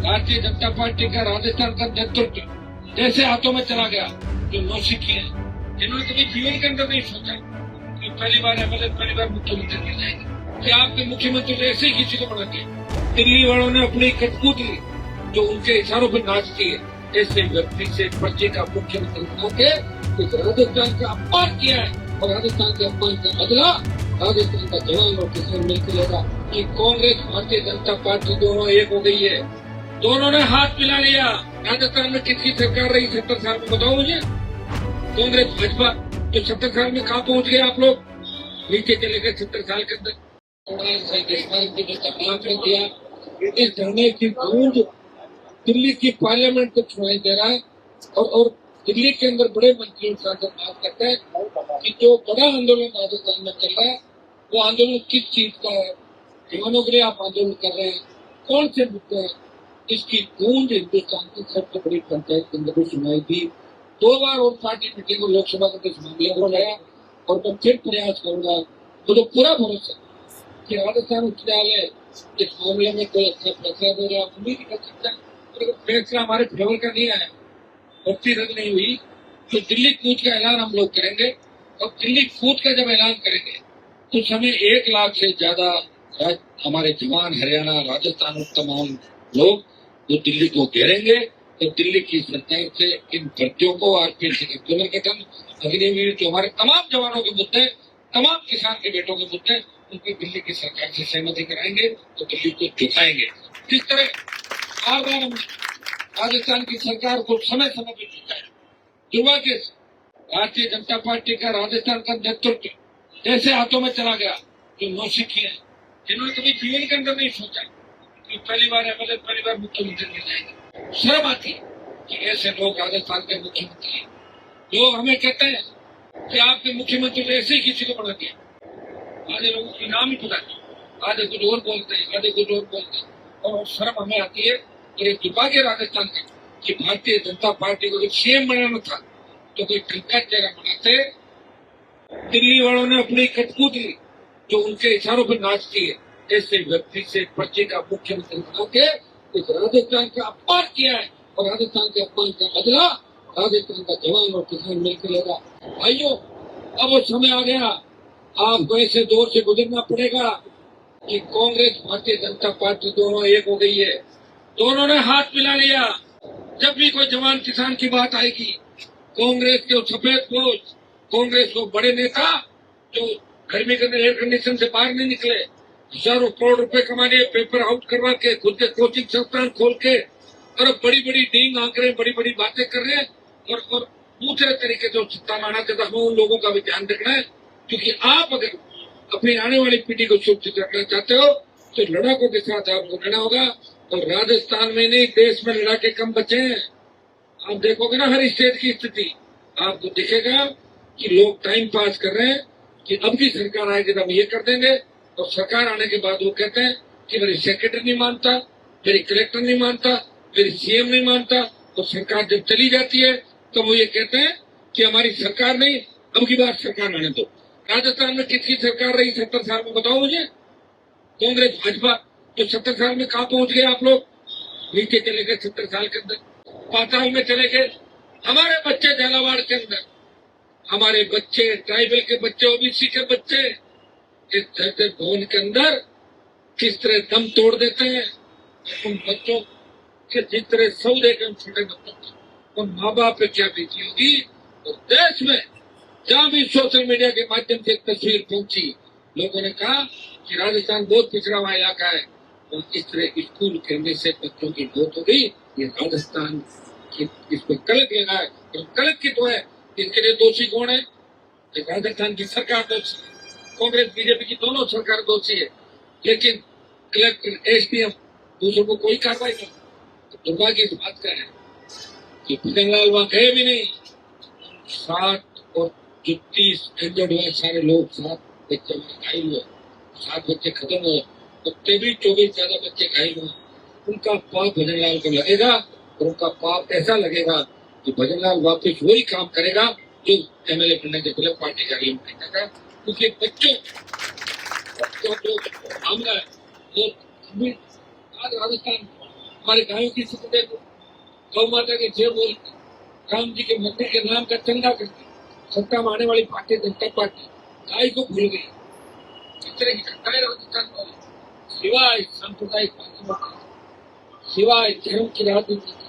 Bharatiya Janata party का राजस्थान का नेतृत्व जैसे हाथों में चला गया, जो नौसिखी है, जिन्होंने कभी जीवन के अंदर नहीं सोचा कि पहली बार एमएलए, पहली बार मुख्यमंत्री बन जाएंगे, कि आपके मुख्यमंत्री ने ऐसे ही किसी को बना दिया। दिल्ली वालों ने अपनी कठपुतली जो उनके इशारों पर नाचती है, ऐसे व्यक्ति से पर्चे का मुख्यमंत्री बना के इस राजस्थान का अपमान किया है। और राजस्थान के अपमान का बदला राजस्थान का जवान और किसान मिलकर लेगा। कि कांग्रेस भारतीय जनता पार्टी दोनों एक हो गई है, दोनों ने हाथ मिला लिया। राजस्थान में किसकी सरकार रही 70 साल में, बताओ मुझे। कांग्रेस भाजपा, तो 70 साल में कहाँ पहुंच गए आप लोग? नीचे चले गए 70 साल के अंदर। जो दिया, इस धरने की गूंज दिल्ली की पार्लियामेंट को सुनाई दे रहा है। और दिल्ली के अंदर बड़े मंत्रियों के साथ बात करते हैं कि जो बड़ा आंदोलन राजस्थान में चल रहा है, वो आंदोलन किस चीज का है, जवानों के लिए आप आंदोलन कर रहे हैं, कौन से मुद्दे हैं, इसकी गूंज हिंदुस्तान की सबसे बड़ी पंचायत के अंदर भी सुनाई दी। 2 बार और पार्टी मीटिंग को लोकसभा का इस मामले को लाया। और मैं फिर प्रयास करूंगा, मुझे पूरा भरोसा कि राजस्थान उच्च न्यायालय इस मामले में कोई अच्छा फैसला दे रहा, उम्मीद कर सकता है। अगर फैसला हमारे फेवर का नहीं आया, भर्ती रद्द नहीं हुई, तो दिल्ली कूच का ऐलान हम लोग करेंगे। और दिल्ली कूच का जब ऐलान करेंगे तो हमें 1 लाख से ज्यादा हमारे जवान हरियाणा, राजस्थान और तमाम लोग जो दिल्ली को घेरेंगे। तो दिल्ली की सरकार से इन भर्तियों को, आरपीएफ के पुनर्गठन, अग्निवीर, जो हमारे तमाम जवानों के मुद्दे, तमाम किसान के बेटों के मुद्दे, उनकी दिल्ली की सरकार से सहमति कराएंगे तो दिल्ली को झुकाएंगे। किस तरह बार बार हम राजस्थान की सरकार को समय समय पर झुकाया। दुर्भाग्य से भारतीय जनता पार्टी का राजस्थान का नेतृत्व जैसे हाथों में चला गया, जो नौसिखी है, जिन्होंने कभी जीवन के अंदर नहीं सोचा कि पहली बार एमएलए, पहली बार मुख्यमंत्री बन जाएंगे। शर्म आती है कि ऐसे लोग राजस्थान के मुख्यमंत्री हैं। लोग हमें कहते हैं कि आपके मुख्यमंत्री ने ऐसे ही किसी को बना दिया। आधे लोगों की नाम ही पता नहीं, आधे कुछ और बोलते हैं, आधे कुछ और बोलते हैं। और शर्म हमें आती है कि दुर्भाग्य राजस्थान का कि भारतीय जनता पार्टी को सीएम बनाना था तो कोई ठंका जगह बनाते। दिल्ली वालों ने अपनी कठपुतली जो उनके इशारों पर नाचती है, ऐसे व्यक्ति से पर्चे का मुख्यमंत्री बना के इस राजस्थान का अपमान किया है। और राजस्थान के अपमान का बदला राजस्थान का जवान और किसान मिलकर लेगा। भाइयों, अब वो समय आ गया, आपको ऐसे दौर से गुजरना पड़ेगा कि कांग्रेस भारतीय जनता पार्टी दोनों एक हो गई है, दोनों ने हाथ मिला लिया। जब भी कोई जवान किसान की बात आएगी, कांग्रेस के सफेद पोष, कांग्रेस को बड़े नेता जो गर्मी के अंदर एयर कंडीशन से बाहर नहीं निकले, हजारों करोड़ रुपए कमाने, पेपर आउट करवा के, खुद के कोचिंग संस्थान खोल के, और बड़ी बड़ी डींग आंक रहे, बड़ी बड़ी बातें कर रहे हैं। और दूसरे तरीके से सत्ता में आना चाहता, हमें उन लोगों का भी ध्यान रखना है। क्योंकि आप अगर अपनी आने वाली पीढ़ी को सुरक्षित रखना चाहते हो तो लड़ाकों के साथ आपको लड़ना होगा। और राजस्थान में नहीं, देश में लड़ाके कम बचे हैं। आप देखोगे ना हर स्टेट की स्थिति, आपको दिखेगा कि लोग टाइम पास कर रहे हैं कि अब की सरकार आएगी तो हम ये कर देंगे। और सरकार आने के बाद वो कहते हैं कि मेरी सेक्रेटरी नहीं मानता, मेरी कलेक्टर नहीं मानता, मेरी सीएम नहीं मानता। और सरकार जब चली जाती है तो वो ये कहते हैं कि हमारी सरकार नहीं, अब की बार सरकार आने दो। राजस्थान में किसकी सरकार रही 70 साल में, बताओ मुझे। कांग्रेस भाजपा, तो 70 साल में कहाँ पहुंच गए आप लोग? नीचे चले गए 70 साल के अंदर, पाताल में चले गए। हमारे बच्चे झालावाड़ के अंदर, हमारे बच्चे, ट्राइबल के बच्चे, ओबीसी के बच्चे इस धरती भवन के अंदर किस तरह दम तोड़ देते हैं। उन बच्चों के जिस तरह सौ देकर छोटे बच्चों, उन माँ बाप पे क्या बीती होगी। और देश में जहाँ भी सोशल मीडिया के माध्यम से एक तस्वीर पहुंची, लोगों ने कहा कि राजस्थान बहुत पिछड़ा हुआ इलाका है। और इस तरह स्कूल खेलने से बच्चों की मौत हो गई। ये राजस्थान की इस पर कलंक लगा है। और कलंक की तो है, इसके लिए दोषी कौन है? राजस्थान की सरकार दोषी है, कांग्रेस बीजेपी की दोनों सरकार दोषी है। लेकिन कलेक्टर, एसडीएम, दूसरों को कोई कार्रवाई नहीं। तो दुर्भाग्य इस बात का है कि भजनलाल वहां गए भी नहीं। 7 और 30 इंजर्ड हुए सारे लोग, 7 बच्चे घायल हुए, 7 बच्चे खत्म हुए, तो भी 24 ज्यादा बच्चे घायल हुए। उनका पाप भजनलाल को लगेगा। और उनका पाप ऐसा लगेगा कि भजनलाल वापस वही काम करेगा जो एमएलए बनने के पहले पार्टी का रीम कहता था। क्योंकि बच्चों जो मामला है वो राजस्थान हमारे गायों की स्थिति देखो, गौ माता के जय बोल के, राम जी के मंदिर के नाम का चंदा करके सत्ता में आने वाली पार्टी जनता पार्टी गाय को भूल गई। इस तरह की घटनाएं राजस्थान में सिवाय सांप्रदायिक सिवाय धर्म की राजनीति